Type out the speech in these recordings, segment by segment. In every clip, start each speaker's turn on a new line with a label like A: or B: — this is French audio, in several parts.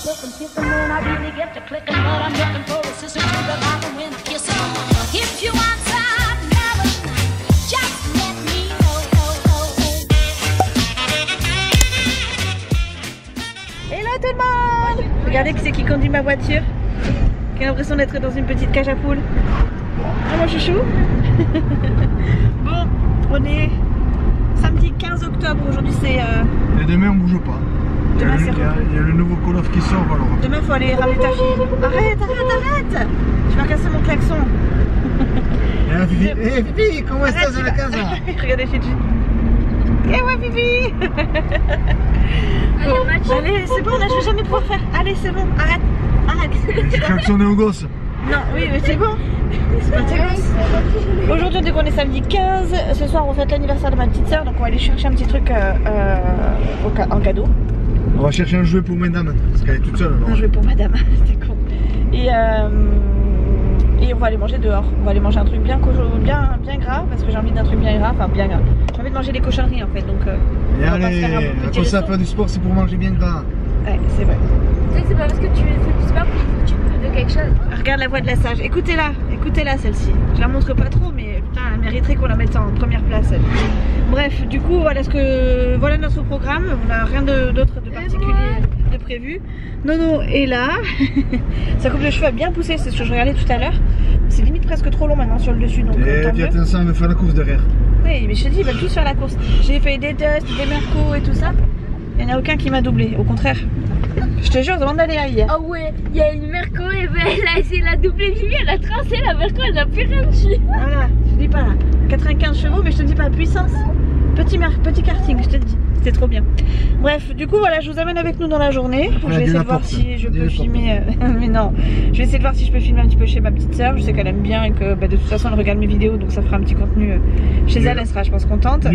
A: Hello tout le monde! Regardez qui c'est qui conduit ma voiture. Qui a l'impression d'être dans une petite cage à poules. Ah mon chouchou. Bon, on est samedi 15 octobre. Aujourd'hui c'est...
B: Et demain on bouge pas.
A: Demain,
B: il y a le nouveau Call of qui sort alors.
A: Demain faut aller ramener ta fille. Arrête, arrête, arrête! Je vais casser mon klaxon.
B: Et là Fifi, hé Fifi, comment est-ce que c'est la casa?
A: Regardez Fidji. Eh ouais Fifi. Bon, allez, c'est bon, là je vais jamais pouvoir faire. Allez, c'est bon, arrête, arrête.
B: J'ai klaxonné au gosse.
A: Non, oui, mais c'est bon. Aujourd'hui, dès qu'on est samedi 15, ce soir on fête l'anniversaire de ma petite soeur, donc on va aller chercher un petit truc en cadeau.
B: On va chercher un jouet pour madame, parce qu'elle est toute seule alors.
A: Un jouet pour madame, c'était con. Et on va aller manger dehors. On va aller manger un truc bien gras, parce que j'ai envie d'un truc bien gras, enfin bien gras. J'ai envie de manger des cochonneries en fait, donc
B: et allez, quand ça fait du sport, c'est pour manger bien gras.
A: Ouais, c'est vrai.
C: Tu sais que c'est pas parce que tu fais du sport que tu peux de quelque chose.
A: Regarde la voix de la sage, écoutez-la celle-ci. Je la montre pas trop, mais putain, elle mériterait qu'on la mette en première place. Elle. Bref, du coup, voilà notre programme. On n'a rien d'autre de particulier de prévu. Nono est là. Sa coupe de cheveux a bien poussé, c'est ce que je regardais tout à l'heure. C'est limite presque trop long maintenant sur le dessus. Donc,
B: et puis attention, on va faire la course derrière.
A: Oui, mais je te dis, ils veulent tous faire la course. J'ai fait des tests, des mercos et tout ça. Il n'y en a aucun qui m'a doublé, au contraire. Je te jure, demande d'aller hier.
C: Ah ouais, il y a une Merco et ben elle a essayé de la doubler Vivi, elle a tracé la Merco, elle n'a plus rien dessus.
A: Voilà, je te dis pas là. 95 chevaux, mais je te dis pas puissance. Petit karting, je te dis. C'était trop bien. Bref, du coup, voilà, je vous amène avec nous dans la journée. Je vais essayer de voir si je peux filmer. Mais non, je vais essayer de voir si je peux filmer un petit peu chez ma petite soeur. Je sais qu'elle aime bien et que de toute façon, elle regarde mes vidéos, donc ça fera un petit contenu chez elle. Elle sera, je pense, contente.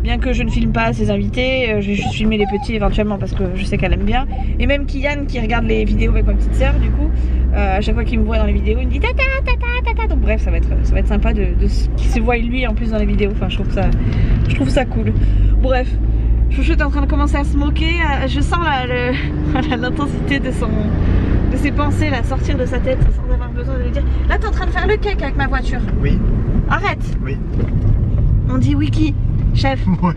A: Bien que je ne filme pas ses invités, je vais juste filmer les petits éventuellement parce que je sais qu'elle aime bien. Et même Kian qui regarde les vidéos avec ma petite soeur, du coup, à chaque fois qu'il me voit dans les vidéos, il me dit tata, tata, tata. Donc bref, ça va être sympa qu'il se voie lui en plus dans les vidéos. Enfin, je trouve ça cool. Bref. Chouchou est en train de commencer à se moquer, je sens l'intensité de ses pensées là, sortir de sa tête sans avoir besoin de lui dire. Là t'es en train de faire le cake avec ma voiture.
B: Oui.
A: Arrête.
B: Oui.
A: On dit wiki, chef.
B: Ouais.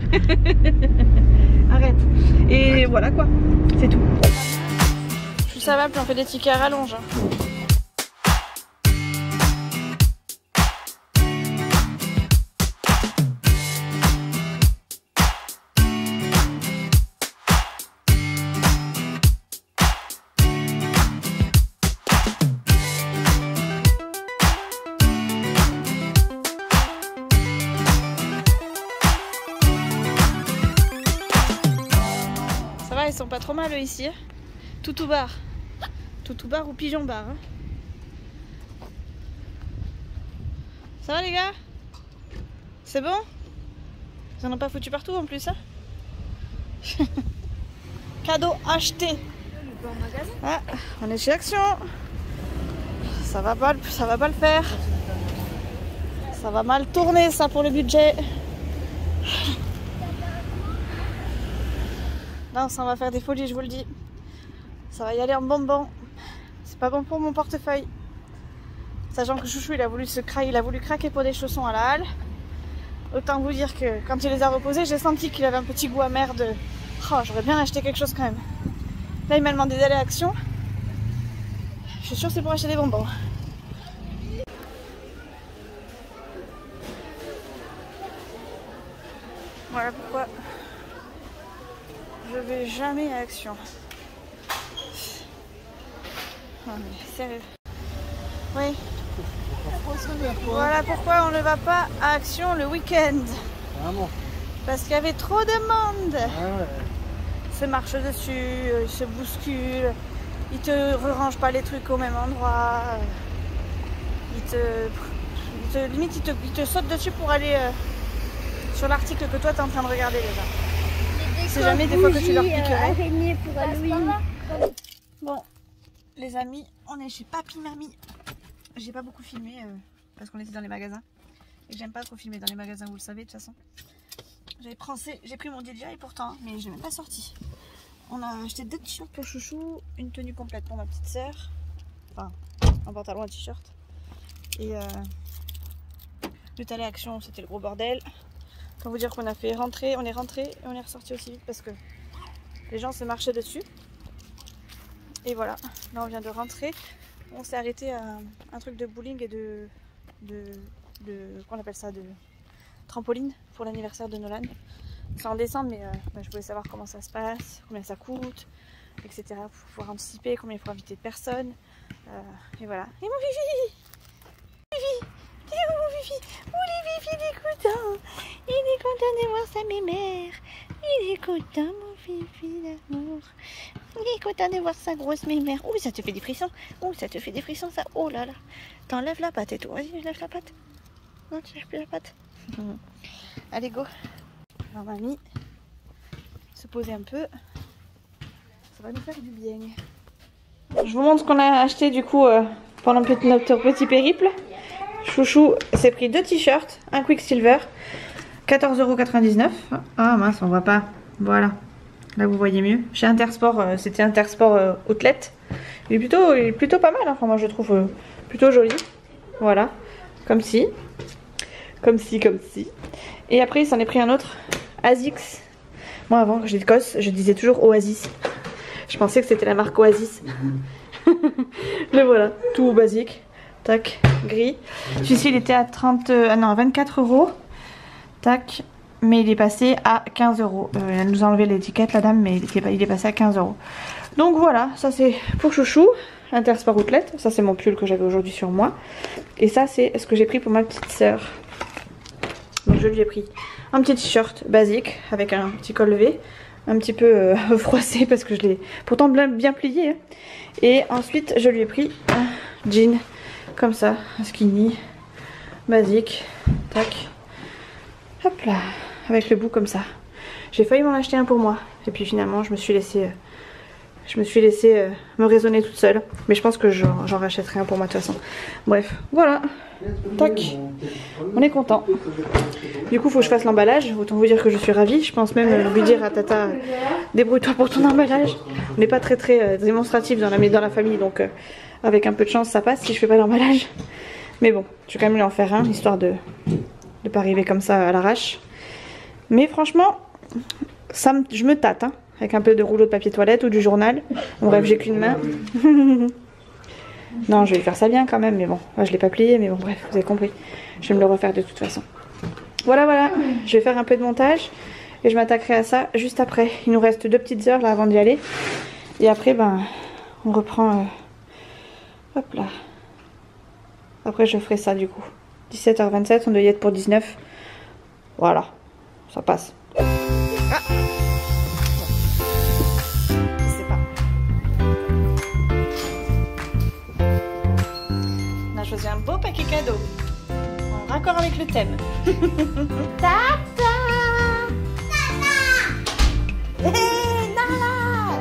A: Arrête. Et voilà quoi, c'est tout. Ça va, puis on fait des tickets à rallonge. Ils sont pas trop mal eux, ici. Toutou bar ou pigeon bar. Hein. Ça va les gars? C'est bon? Ils en ont pas foutu partout en plus. Hein. Cadeau acheté. Ah, on est chez Action. Ça va pas le faire. Ça va mal tourner ça pour le budget. Non, ça va faire des folies, je vous le dis. Ça va y aller en bonbon. C'est pas bon pour mon portefeuille. Sachant que Chouchou, il a voulu craquer pour des chaussons à la halle. Autant vous dire que quand il les a reposés, j'ai senti qu'il avait un petit goût amer de... Oh, j'aurais bien acheté quelque chose quand même. Là, il m'a demandé d'aller à Action. Je suis sûre que c'est pour acheter des bonbons. Voilà pourquoi je vais jamais à Action. Non mais sérieux. Oui. Voilà pourquoi on ne va pas à Action le week-end. Parce qu'il y avait trop de monde. Ils se marchent dessus, ils se bousculent, ils te rangent pas les trucs au même endroit. Limite ils te sautent dessus pour aller sur l'article que toi tu es en train de regarder déjà. C'est jamais des fois que tu leur piquerais.
C: Pour Halloween.
A: Bon, les amis, on est chez Papy Mamie. J'ai pas beaucoup filmé parce qu'on était dans les magasins. Et j'aime pas trop filmer dans les magasins, vous le savez de toute façon. J'ai pris mon DJI pourtant, mais je l'ai même pas sorti. On a acheté 2 t-shirts pour Chouchou, une tenue complète pour ma petite sœur, enfin un pantalon, un t-shirt. Et le Thaler Action, c'était le gros bordel. Pour vous dire qu'on a fait rentrer, on est rentré et on est ressorti aussi vite parce que les gens se marchaient dessus. Et voilà, là on vient de rentrer. On s'est arrêté à un truc de bowling et de qu'on appelle ça, de trampoline pour l'anniversaire de Nolan. C'est en décembre, mais je voulais savoir comment ça se passe, combien ça coûte, etc. Pour pouvoir anticiper, combien il faut inviter de personnes. Et voilà. Et mon Fifi, Fifi, c'est où mon Fifi? Oh les Fifi, il est content. Il est content de voir sa mémère. Il est content mon Fifi d'amour. Il est content de voir sa grosse mémère. Oh ça te fait des frissons. Oh ça te fait des frissons ça. Oh là là. T'enlèves la patte et tout. Vas-y, lève la patte. Non, tu lèves plus la patte. Allez go. Alors mamie, se poser un peu, ça va nous faire du bien. Je vous montre ce qu'on a acheté du coup pendant notre petit périple. Chouchou s'est pris 2 t-shirts, un Quicksilver, 14,99 €. Ah mince, on voit pas. Voilà, là vous voyez mieux. Chez Intersport, c'était Intersport Outlet. Il est plutôt pas mal, hein. Enfin moi je trouve plutôt joli. Voilà, comme si. Et après il s'en est pris un autre. Asics. Moi avant quand j'étais gosse, je disais toujours Oasis. Je pensais que c'était la marque Oasis. Le voilà, tout basique. Tac, gris. Celui-ci il était à 24 €. Tac, mais il est passé à 15 €. Elle nous a enlevé l'étiquette la dame, mais il est passé à 15 €. Donc voilà, ça c'est pour Chouchou, Intersport Outlet. Ça c'est mon pull que j'avais aujourd'hui sur moi. Et ça c'est ce que j'ai pris pour ma petite sœur. Donc je lui ai pris un petit t-shirt basique avec un petit col levé, un petit peu froissé parce que je l'ai pourtant bien plié. Hein. Et ensuite je lui ai pris un jean comme ça, un skinny, basique, tac, hop là, avec le bout comme ça. J'ai failli m'en acheter un pour moi et puis finalement je me suis laissée me raisonner toute seule. Mais je pense que j'en rachèterai un pour moi de toute façon. Bref, voilà. Tac. On est content. Du coup, il faut que je fasse l'emballage. Autant vous dire que je suis ravie. Je pense même lui dire à Tata, débrouille-toi pour ton emballage. On n'est pas très démonstratif dans la famille. Donc, avec un peu de chance, ça passe si je fais pas l'emballage. Mais bon, je vais quand même lui en faire un, histoire de ne pas arriver comme ça à l'arrache. Mais franchement, je me tâte, hein. Avec un peu de rouleau de papier toilette ou du journal. Bon, bref, j'ai qu'une main. Non, je vais faire ça bien quand même, mais bon. Enfin, je l'ai pas plié, mais bon, bref, vous avez compris. Je vais me le refaire de toute façon. Voilà. Je vais faire un peu de montage. Et je m'attaquerai à ça juste après. Il nous reste 2 petites heures là avant d'y aller. Et après, ben, on reprend... hop là. Après, je ferai ça du coup. 17h27, on doit y être pour 19. Voilà. Ça passe. Ah, choisi un beau paquet cadeau en raccord avec le thème. Tata, hey, Nala,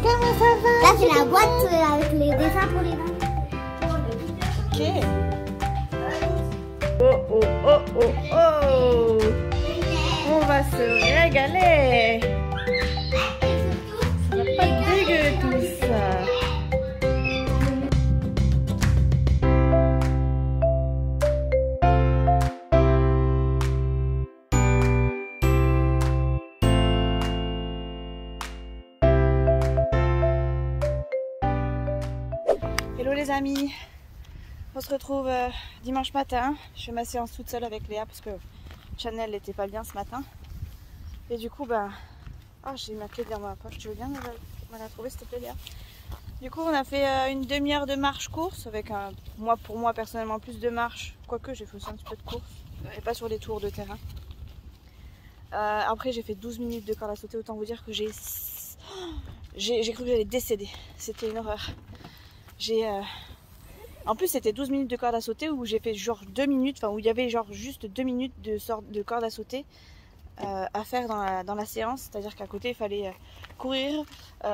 A: comment ça va?
D: Là c'est la boîte avec les dessins pour les mains.
A: Ok. Oh. On va se régaler. Ça va pas être dégueu tout ça. Hello les amis, on se retrouve dimanche matin. Je fais ma séance toute seule avec Léa parce que Chanel n'était pas bien ce matin. Et du coup, j'ai ma clé dans ma poche. Tu veux bien me la trouver s'il te plaît Léa? Du coup, on a fait une demi-heure de marche course avec pour moi personnellement plus de marche. Quoique j'ai fait aussi un petit peu de course et pas sur les tours de terrain. Après j'ai fait 12 minutes de corde à sauter. Autant vous dire que j'ai cru que j'allais décéder. C'était une horreur. En plus c'était 12 minutes de corde à sauter où j'ai fait genre 2 minutes, où il y avait genre juste 2 minutes de corde à sauter à faire dans la séance. C'est-à-dire qu'à côté il fallait courir,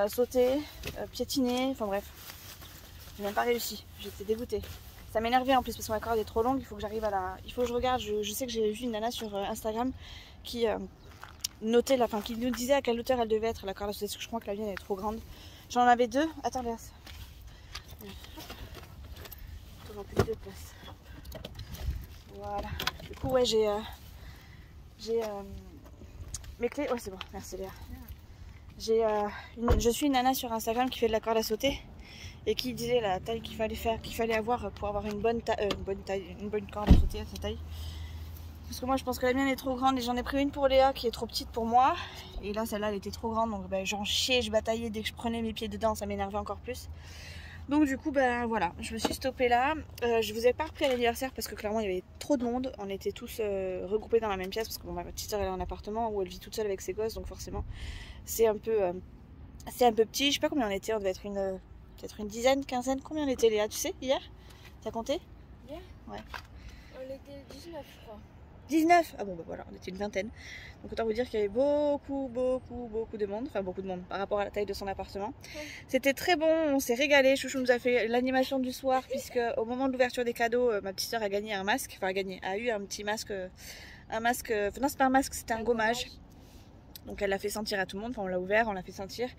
A: sauter, piétiner, enfin bref. J'ai même pas réussi, j'étais dégoûtée. Ça m'énervait en plus parce que ma corde est trop longue, il faut que j'arrive il faut que je regarde, je sais que j'ai vu une nana sur Instagram qui noté, enfin qui nous disait à quelle hauteur elle devait être la corde à sauter, parce que je crois que la mienne est trop grande. J'en avais deux. Attends, Léa. Toujours plus de place. Voilà. Du coup, ouais, j'ai mes clés. Ouais, c'est bon. Merci, Léa. Je suis une nana sur Instagram qui fait de la corde à sauter et qui disait la taille qu'il fallait avoir pour avoir une bonne corde à sauter à sa taille. Parce que moi je pense que la mienne est trop grande et j'en ai pris une pour Léa qui est trop petite pour moi. Et là celle-là elle était trop grande, donc ben, j'en chiais, je bataillais dès que je prenais mes pieds dedans, ça m'énervait encore plus. Donc du coup ben voilà, je me suis stoppée là. Je vous ai pas repris à l'anniversaire parce que clairement il y avait trop de monde. On était tous regroupés dans la même pièce parce que bon, ma petite soeur elle est en appartement où elle vit toute seule avec ses gosses, donc forcément c'est un peu petit. Je sais pas combien on était, on devait être peut-être une dizaine, quinzaine. Combien on était, Léa, tu sais, hier? T'as compté?
C: Hier?
A: Ouais.
C: On était 19 je crois.
A: 19. Ah bon bah voilà, on était une vingtaine. Donc autant vous dire qu'il y avait beaucoup de monde. Enfin beaucoup de monde par rapport à la taille de son appartement. Ouais. C'était très bon, on s'est régalé. Chouchou nous a fait l'animation du soir puisque au moment de l'ouverture des cadeaux, ma petite soeur a gagné un masque. Enfin a eu un petit masque. Non c'est pas un masque, c'était un gommage. Donc elle l'a fait sentir à tout le monde, enfin on l'a ouvert, on l'a fait sentir.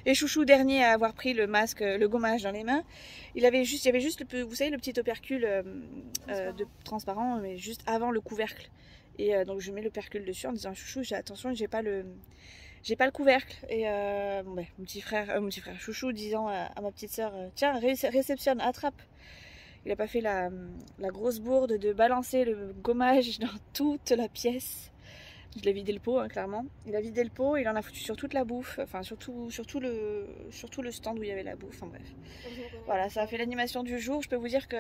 A: Et Chouchou, dernier à avoir pris le masque, le gommage dans les mains, il y avait juste vous savez le petit opercule transparent, mais juste avant le couvercle. Et donc je mets l'opercule dessus en disant Chouchou, attention, j'ai pas le couvercle. Et bon, ben, mon petit frère Chouchou disant à ma petite soeur, tiens réceptionne, attrape. Il a pas fait la grosse bourde de balancer le gommage dans toute la pièce. Je l'ai vidé le pot, hein, clairement. Il a vidé le pot, il en a foutu sur toute la bouffe, enfin sur tout le stand où il y avait la bouffe, enfin bref. Voilà, ça a fait l'animation du jour. Je peux vous dire que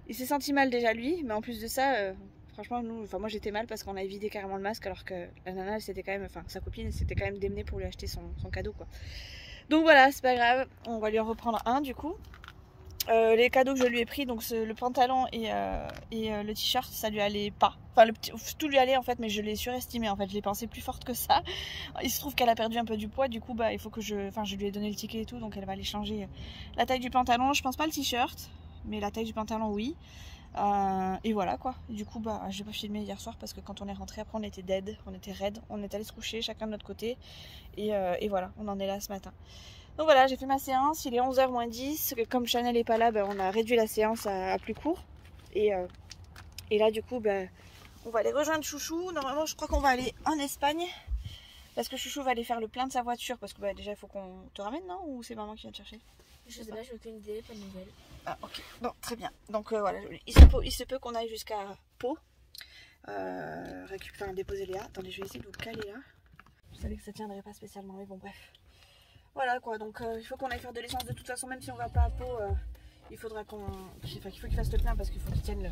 A: il s'est senti mal déjà lui, mais en plus de ça, franchement, moi j'étais mal parce qu'on a vidé carrément le masque alors que la nana, c'était quand même, enfin sa copine, s'était quand même démenée pour lui acheter son cadeau, quoi. Donc voilà, c'est pas grave, on va lui en reprendre un du coup. Les cadeaux que je lui ai pris, donc le pantalon et le t-shirt, ça lui allait pas. Enfin, tout lui allait en fait, mais je l'ai surestimé en fait. Je l'ai pensé plus forte que ça. Il se trouve qu'elle a perdu un peu du poids, du coup, bah, il faut que je lui ai donné le ticket et tout, donc elle va aller changer la taille du pantalon. Je pense pas le t-shirt, mais la taille du pantalon, oui. Et voilà quoi. Et du coup, bah, j'ai pas filmé hier soir parce que quand on est rentré, après on était dead, on était raide, on est allé se coucher chacun de notre côté. Et voilà, on en est là ce matin. Donc voilà, j'ai fait ma séance, il est 11h moins 10. Comme Chanel n'est pas là, ben, on a réduit la séance à plus court. Et là, du coup, ben, on va aller rejoindre Chouchou. Normalement, je crois qu'on va aller en Espagne. Parce que Chouchou va aller faire le plein de sa voiture. Parce que ben, déjà, il faut qu'on te ramène, non? Ou c'est maman qui vient te chercher?
C: Je sais pas, j'ai aucune idée, pas de nouvelles.
A: Ah, ok. Bon, très bien. Donc voilà, il se peut qu'on aille jusqu'à Pau. Déposer Léa. Attendez, je vais essayer de vous caler là. Je savais que ça tiendrait pas spécialement, mais bon, bref. Voilà quoi, donc il faut qu'on aille faire de l'essence de toute façon, même si on va pas à Pau, il faudra qu'il faut qu'il fasse le plein parce qu'il faut qu'il tienne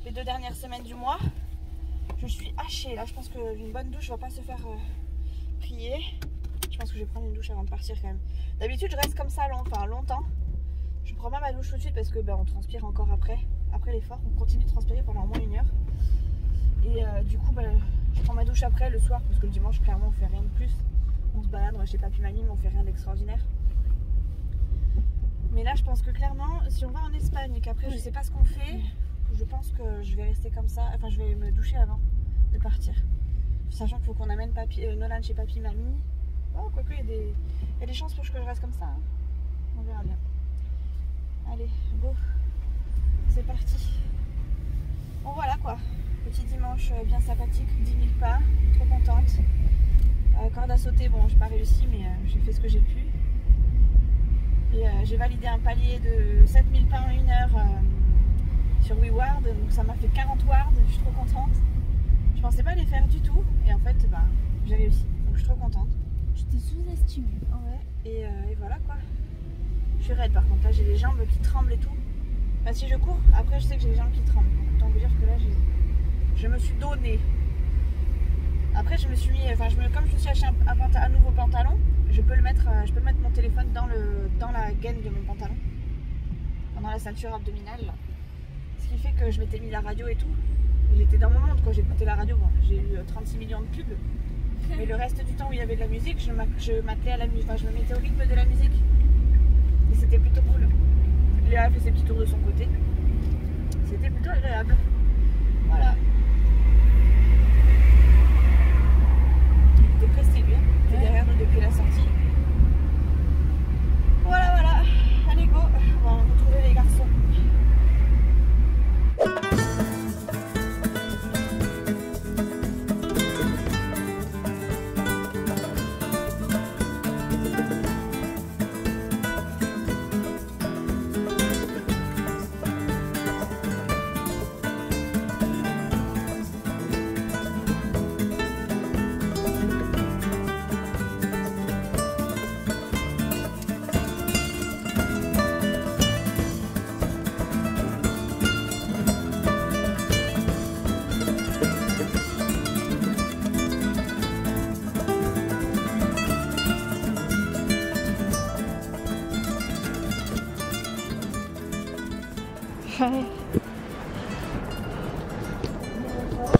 A: les 2 dernières semaines du mois. Je suis hachée là, je pense qu'une bonne douche va pas se faire prier. Je pense que je vais prendre une douche avant de partir quand même. D'habitude je reste comme ça longtemps. Je prends pas ma douche tout de suite parce que ben, on transpire encore après l'effort, on continue de transpirer pendant au moins 1 heure. Et du coup ben, je prends ma douche après le soir parce que le dimanche clairement on fait rien de plus. On se balade, chez papy mamie, mais on fait rien d'extraordinaire. Mais là je pense que clairement si on va en Espagne et qu'après je sais pas ce qu'on fait, je pense que je vais rester comme ça, enfin je vais me doucher avant de partir. Sachant qu'il faut qu'on amène Nolan chez papy mamie. Oh quoique il y a des chances pour que je reste comme ça, hein. On verra bien. Allez, go, c'est parti. Bon voilà quoi, petit dimanche bien sympathique, 10 000 pas, trop contente. Corde à sauter, bon j'ai pas réussi mais j'ai fait ce que j'ai pu. Et j'ai validé un palier de 7000 pas en 1 heure sur WeWard, donc ça m'a fait 40 wards, je suis trop contente. Je pensais pas les faire du tout et en fait bah, j'ai réussi, donc je suis trop contente.
C: Je t'ai sous-estimé.
A: Ouais, et voilà quoi. Je suis raide par contre, là j'ai les jambes qui tremblent et tout. Enfin, si je cours, après je sais que j'ai les jambes qui tremblent, donc autant vous dire que là je me suis donnée. Après je me suis mis, comme je me suis acheté un nouveau pantalon, je peux mettre mon téléphone dans la gaine de mon pantalon, dans la ceinture abdominale là. Ce qui fait que je m'étais mis la radio et tout. J'étais dans mon monde quand j'écoutais la radio, bon, j'ai eu 36 millions de pubs. Mais le reste du temps où il y avait de la musique, je m'attelais à la musique, je me mettais au rythme de la musique. Et c'était plutôt cool. Léa a fait ses petits tours de son côté. C'était plutôt agréable. Voilà.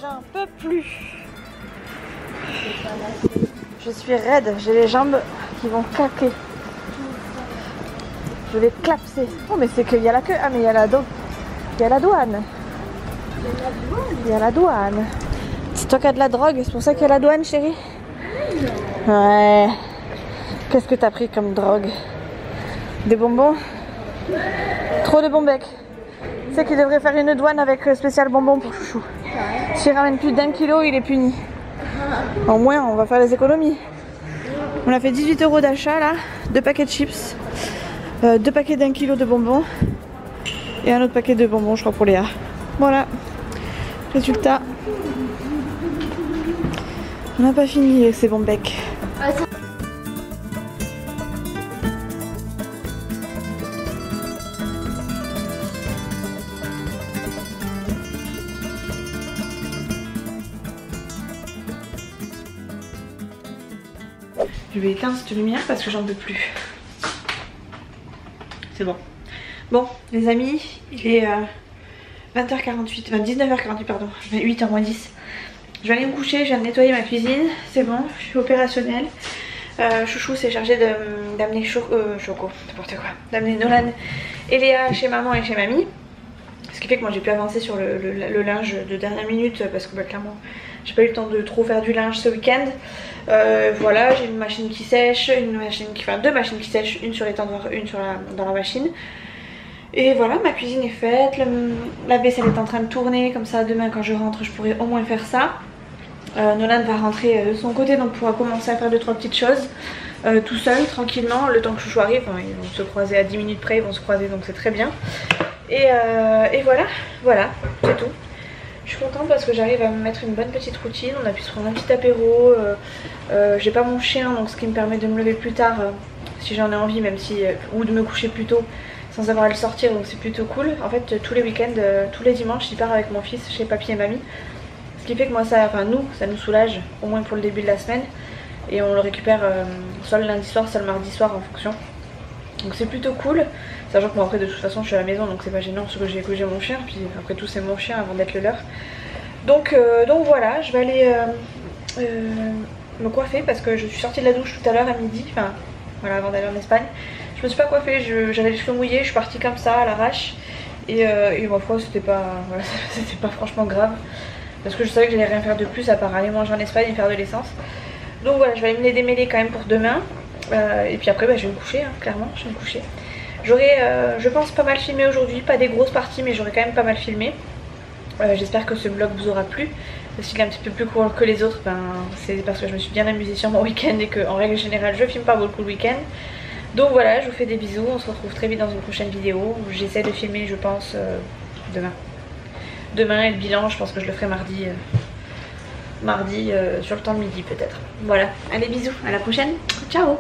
A: J'en peux plus. Je suis raide, j'ai les jambes qui vont claquer. Je vais clapser. Oh mais c'est qu'il y a la queue. Ah mais il y a la douane. Il y a la douane. C'est toi qui as de la drogue, c'est pour ça qu'il y a la douane, chérie? Ouais. Qu'est-ce que t'as pris comme drogue? Des bonbons? Trop de bonbecs. Tu sais qu'il devrait faire une douane avec spécial bonbons pour chouchou. S'il ramène plus d'1 kilo, il est puni. Au moins, on va faire les économies. On a fait 18 € d'achat là, 2 paquets de chips, 2 paquets d'1 kilo de bonbons et un autre paquet de bonbons, je crois, pour Léa. Voilà. Résultat, on n'a pas fini avec ces bons becs. Je vais éteindre cette lumière parce que j'en peux plus. C'est bon. Bon, les amis, il est 20h48, enfin 19h48 pardon, 8h moins 10. Je vais aller me coucher, je viens de nettoyer ma cuisine, c'est bon, je suis opérationnelle. Chouchou s'est chargé d'amener Choco, n'importe quoi, d'amener Nolan et Léa chez maman et chez mamie. Ce qui fait que moi j'ai pu avancer sur le linge de dernière minute parce que bah, clairement j'ai pas eu le temps de trop faire du linge ce week-end. Voilà, j'ai une machine qui sèche, deux machines qui sèchent, une sur l'étendoir, une dans la machine. Et voilà, ma cuisine est faite, la vaisselle est en train de tourner, comme ça demain quand je rentre je pourrai au moins faire ça. Nolan va rentrer de son côté donc pourra commencer à faire 2-3 petites choses tout seul, tranquillement, le temps que Chouchou arrive. Enfin, ils vont se croiser à 10 minutes près, ils vont se croiser donc c'est très bien. Et voilà, c'est tout. Je suis contente parce que j'arrive à me mettre une bonne petite routine. On a pu se prendre un petit apéro. J'ai pas mon chien donc ce qui me permet de me lever plus tard si j'en ai envie, même si ou de me coucher plus tôt sans avoir à le sortir, donc c'est plutôt cool. En fait tous les week-ends, tous les dimanches j'y pars avec mon fils chez papy et mamie. Ce qui fait que moi ça nous soulage au moins pour le début de la semaine. Et on le récupère soit le lundi soir, soit le mardi soir en fonction. Donc c'est plutôt cool. Sachant que moi après de toute façon je suis à la maison donc c'est pas gênant parce que j'ai mon chien. Puis après tout c'est mon chien avant d'être le leur. Donc voilà, je vais aller me coiffer parce que je suis sortie de la douche tout à l'heure à midi. Enfin voilà, avant d'aller en Espagne. Je me suis pas coiffée, j'avais les cheveux mouillés, je suis partie comme ça à l'arrache. Et ma foi c'était pas franchement grave. Parce que je savais que j'allais rien faire de plus à part aller manger en Espagne et faire de l'essence. Donc voilà, je vais aller me les démêler quand même pour demain. Et puis après bah, je vais me coucher, hein, clairement, je vais me coucher. J'aurai, je pense, pas mal filmé aujourd'hui, pas des grosses parties mais j'aurai quand même pas mal filmé. J'espère que ce vlog vous aura plu. S'il est un petit peu plus court que les autres, ben, c'est parce que je me suis bien amusée sur mon week-end et qu'en règle générale je filme pas beaucoup le week-end. Donc voilà, je vous fais des bisous, on se retrouve très vite dans une prochaine vidéo. J'essaie de filmer je pense demain. Demain et le bilan je pense que je le ferai mardi. Mardi sur le temps de midi peut-être. Voilà, allez bisous, à la prochaine, ciao.